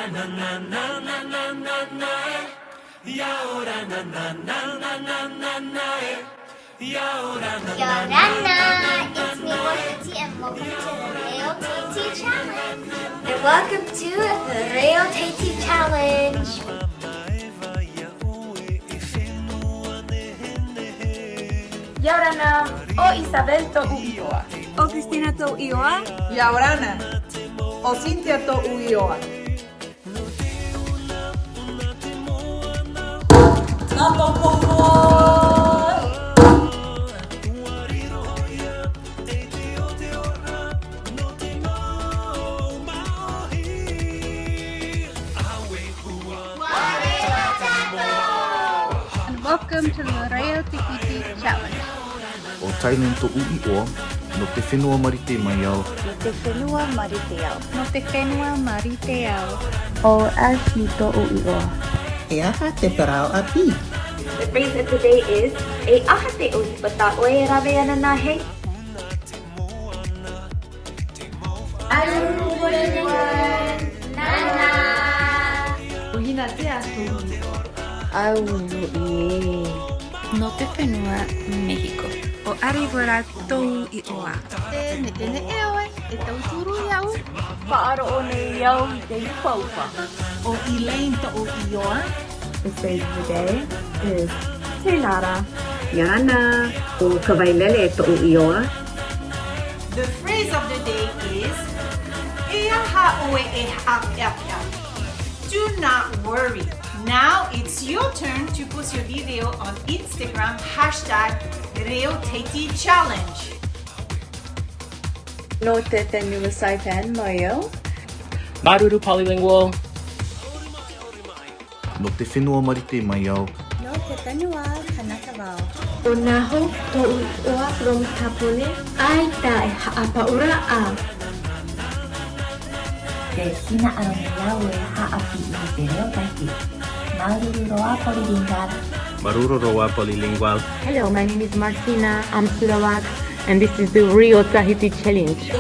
na na na na na na na y ahora na na na na na na na y ahora na na na Yorana, it's me, Wahiti, and welcome to the Reo Tate Challenge. And welcome to the Reo Tate Challenge. Yorana, o Isabel to uioa. O Cristina to Ioa. Yaurana, o Cynthia to Uioa. Nato Welcome to the Reo Tikiti Challenge. O Thailand to uioa, no te whenua marite mai au. No te whenua mariteao. No te whenua mariteao. O Ashley to uioa. E aha te parao a pi. The phrase of the day is e aha te uipata o e rawe ana nā he. Uhina te atu. Au ie. No te whenua Mexico. O Arivora to Ioa. Te netene eoe, e tau turu iau. Paaro o nei iau i te paupa. o Elaine to Uioa. The phrase of the day is te nara. Yana o kawailele to Ioa. The phrase of the day is e aha oe e ha'apia. Do not worry. Now it's your turn to post your video on Instagram #ReoTati Challenge. No te whenua saipan maio. Maruru Polylingual. No te whenua marite mai au. No te whenua Kanakawao. O nā hou to Ioa from Kapone. Ai ta e ha'apaura a. Te hina ano me iau e ha'api I te reo taiti. Maruru roa Polylingual. Maruru Roa Polylingual. Hello, my name is Martina. I'm Sarawak, and this is the Rio Tahiti Challenge.